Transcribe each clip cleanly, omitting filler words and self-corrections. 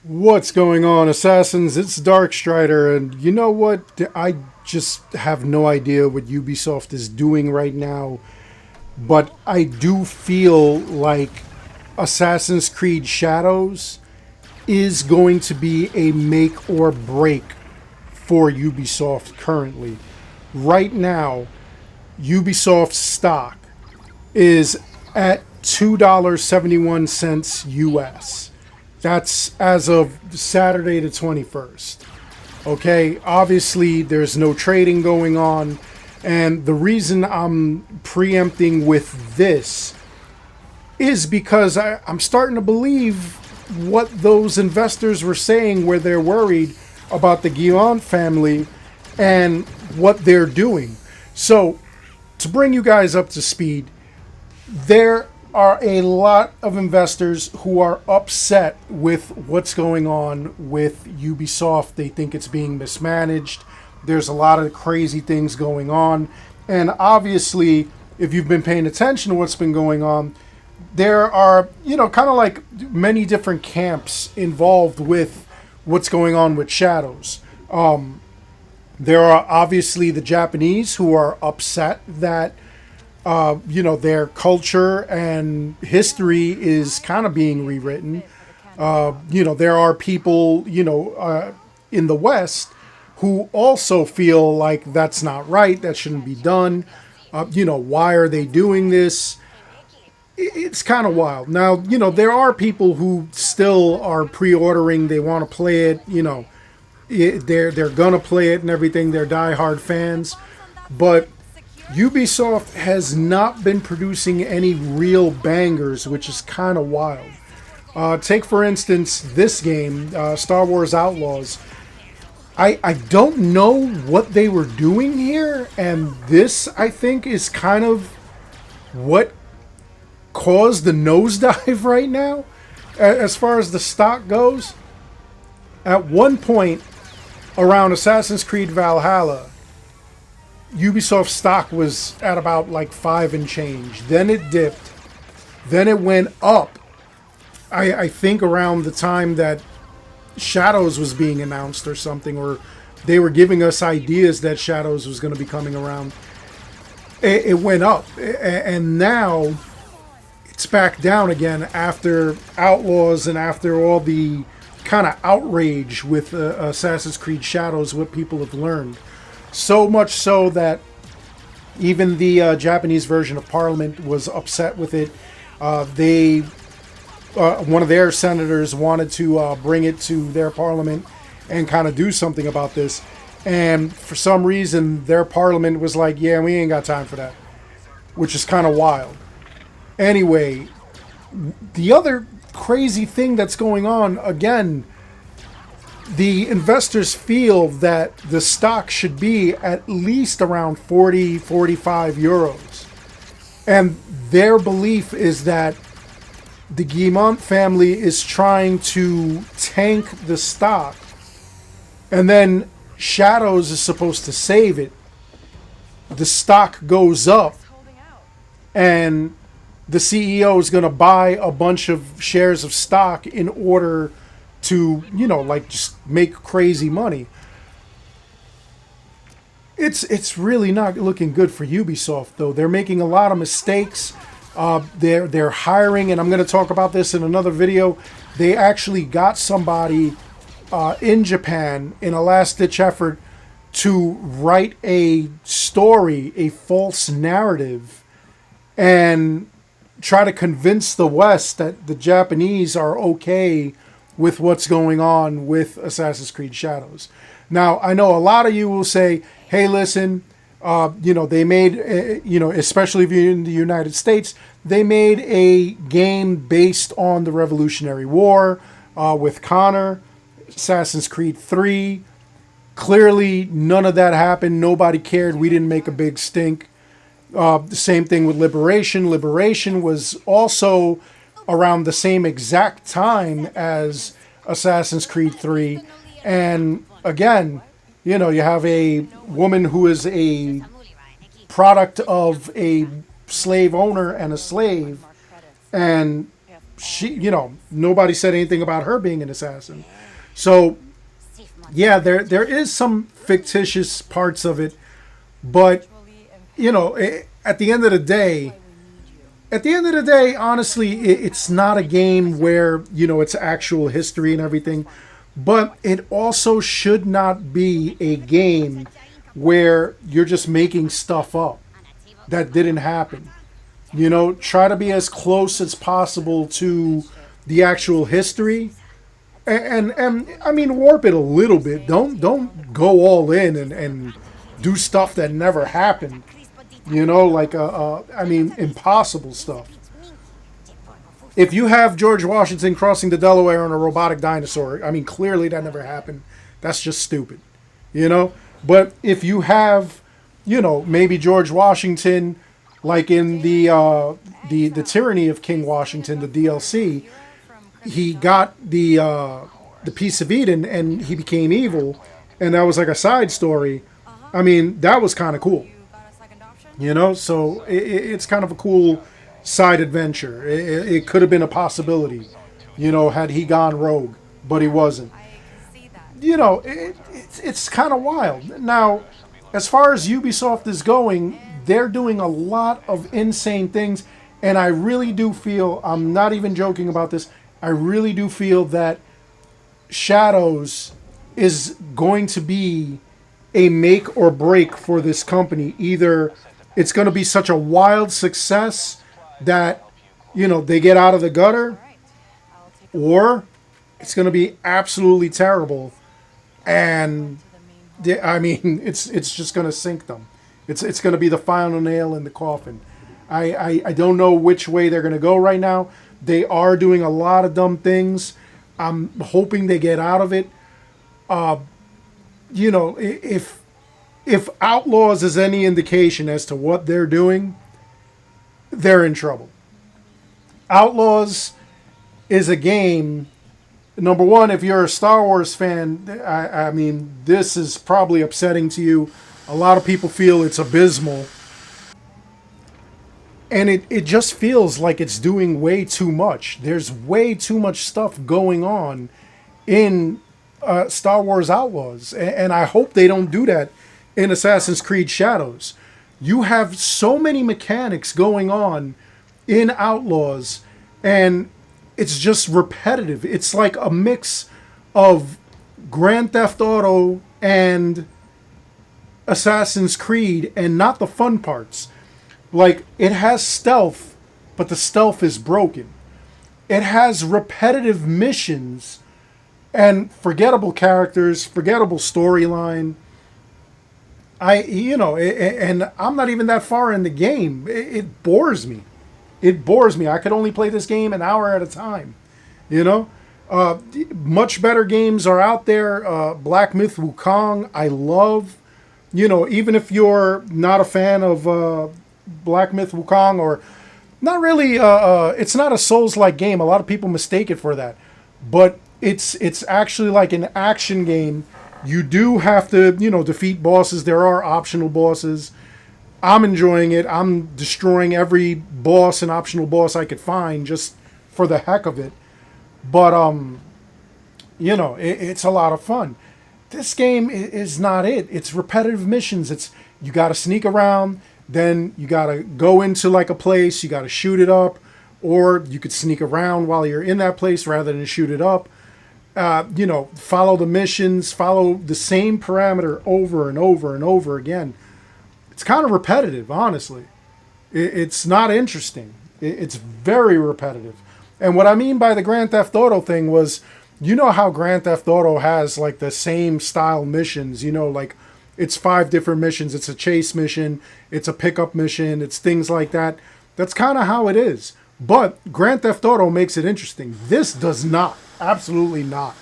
What's going on, Assassins? It's Darkstrider, and you know what? I just have no idea what Ubisoft is doing right now, but I do feel like Assassin's Creed Shadows is going to be a make or break for Ubisoft currently. Right now, Ubisoft stock is at $2.71 US. That's as of Saturday the 21st. Okay, obviously there's no trading going on, and the reason I'm preempting with this is because I'm starting to believe what those investors were saying, where they're worried about the Guillaume family and what they're doing. So, to bring you guys up to speed, there are a lot of investors who are upset with what's going on with Ubisoft. They think it's being mismanaged. There's a lot of crazy things going on. And obviously, if you've been paying attention to what's been going on, there are, kind of like many different camps involved with what's going on with Shadows. There are obviously the Japanese who are upset that their culture and history is kind of being rewritten. There are people, in the West who also feel like that's not right, that shouldn't be done. Why are they doing this? It's kind of wild. Now, there are people who still are pre-ordering. They want to play it, they're going to play it and everything. They're diehard fans. But Ubisoft has not been producing any real bangers, which is kind of wild. Take, for instance, this game, Star Wars Outlaws. I don't know what they were doing here, and this, I think, is kind of what caused the nosedive right now, as far as the stock goes. At one point, around Assassin's Creed Valhalla, Ubisoft stock was at about like 5 and change. Then it dipped. Then it went up. I think around the time that Shadows was being announced or something, or they were giving us ideas that Shadows was going to be coming around. It went up. And now it's back down again after Outlaws and after all the kind of outrage with Assassin's Creed Shadows, what people have learned. So much so that even the Japanese version of Parliament was upset with it. One of their senators wanted to bring it to their Parliament and kind of do something about this. And for some reason, their Parliament was like, yeah, we ain't got time for that. Which is kind of wild. Anyway, the other crazy thing that's going on, again, the investors feel that the stock should be at least around 40, 45 euros. And their belief is that the Guillemot family is trying to tank the stock. And then Shadows is supposed to save it. The stock goes up. And the CEO is going to buy a bunch of shares of stock in order to, just make crazy money. It's really not looking good for Ubisoft, though. They're making a lot of mistakes. They're hiring, and I'm going to talk about this in another video. They actually got somebody in Japan in a last-ditch effort to write a story, a false narrative, and try to convince the West that the Japanese are okay with what's going on with Assassin's Creed Shadows. Now, I know a lot of you will say, hey, listen, they made, especially if you're in the United States, they made a game based on the Revolutionary War with Connor, Assassin's Creed 3. Clearly, none of that happened. Nobody cared. We didn't make a big stink. The same thing with Liberation. Liberation was also around the same exact time as Assassin's Creed 3. And again, you have a woman who is a product of a slave owner and a slave, and nobody said anything about her being an assassin. So yeah, there is some fictitious parts of it, but at the end of the day, honestly, it's not a game where it's actual history and everything, but it also should not be a game where you're just making stuff up that didn't happen. Try to be as close as possible to the actual history, and I mean, warp it a little bit. Don't go all in and do stuff that never happened. Like I mean, impossible stuff. If you have George Washington crossing the Delaware on a robotic dinosaur, I mean, clearly that never happened. That's just stupid. But if you have, maybe George Washington, like in the Tyranny of King Washington, the DLC, he got the piece of Eden and he became evil, and that was like a side story. I mean, that was kind of cool. So it's kind of a cool side adventure. It could have been a possibility, had he gone rogue, but he wasn't. It's kind of wild. Now, as far as Ubisoft is going, they're doing a lot of insane things, and I really do feel, I'm not even joking about this, I really do feel that Shadows is going to be a make or break for this company. Either it's going to be such a wild success that, they get out of the gutter, or it's going to be absolutely terrible, and I mean, it's just going to sink them. It's going to be the final nail in the coffin. I don't know which way they're going to go right now. They are doing a lot of dumb things. I'm hoping they get out of it. If Outlaws is any indication as to what they're doing, they're in trouble. Outlaws is a game. Number one, if you're a Star Wars fan, I mean, this is probably upsetting to you. A lot of people feel it's abysmal. And it just feels like it's doing way too much. There's way too much stuff going on in Star Wars Outlaws. And I hope they don't do that in Assassin's Creed Shadows. You have so many mechanics going on in Outlaws, and it's just repetitive. It's like a mix of Grand Theft Auto and Assassin's Creed, and not the fun parts. Like, it has stealth, but the stealth is broken. It has repetitive missions and forgettable characters, forgettable storyline. And I'm not even that far in the game. It bores me. It bores me. I could only play this game an hour at a time. Much better games are out there. Black Myth Wukong, I love. Even if you're not a fan of Black Myth Wukong, or not really, it's not a Souls-like game. A lot of people mistake it for that. But it's actually like an action game. You do have to, defeat bosses. There are optional bosses. I'm enjoying it. I'm destroying every boss and optional boss I could find just for the heck of it. But, it's a lot of fun. This game is not it. It's repetitive missions. You got to sneak around. Then you got to go into like a place. You got to shoot it up. Or you could sneak around while you're in that place rather than shoot it up. Follow the missions. Follow the same parameter over and over and over again. It's kind of repetitive, honestly. It's not interesting. It's very repetitive. And what I mean by the Grand Theft Auto thing was, how Grand Theft Auto has like the same style missions, like it's 5 different missions. It's a chase mission. It's a pickup mission. It's things like that. That's kind of how it is. But Grand Theft Auto makes it interesting. This does not. Absolutely not.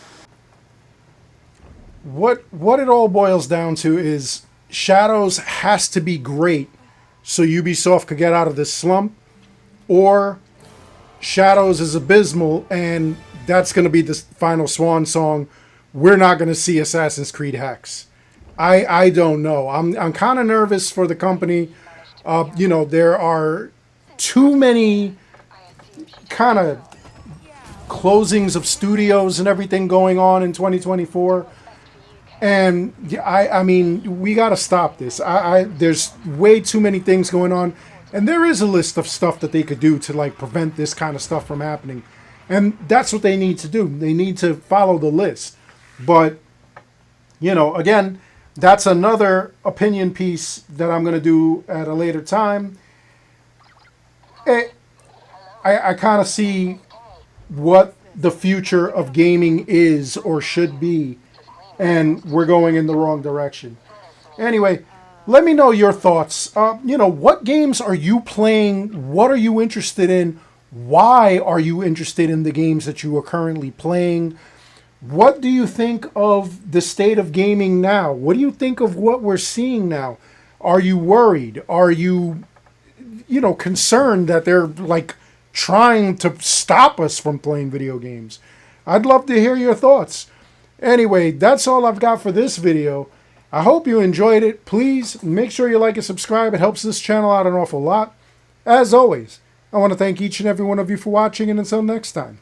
What it all boils down to is Shadows has to be great so Ubisoft could get out of this slump, or Shadows is abysmal and that's going to be the final swan song. We're not going to see Assassin's Creed Hexe. I don't know. I'm kind of nervous for the company. There are too many kind of closings of studios and everything going on in 2024. And I mean, we got to stop this. There's way too many things going on. And there is a list of stuff that they could do to like prevent this kind of stuff from happening. And that's what they need to do. They need to follow the list. But, you know, again, that's another opinion piece that I'm going to do at a later time. I kind of see what the future of gaming is or should be. And we're going in the wrong direction. Anyway, let me know your thoughts. You know, what games are you playing? What are you interested in? Why are you interested in the games that you are currently playing? What do you think of the state of gaming now? What do you think of what we're seeing now? Are you worried? Are you, you know, concerned that they're like trying to stop us from playing video games? I'd love to hear your thoughts. Anyway, that's all I've got for this video. I hope you enjoyed it. Please make sure you like and subscribe. It helps this channel out an awful lot. As always, I want to thank each and every one of you for watching, and until next time,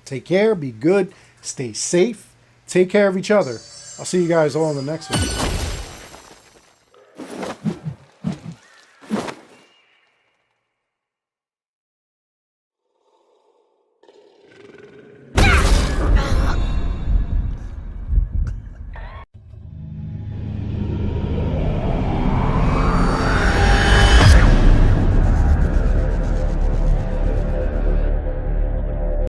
take care, be good, stay safe, take care of each other. I'll see you guys all in the next one.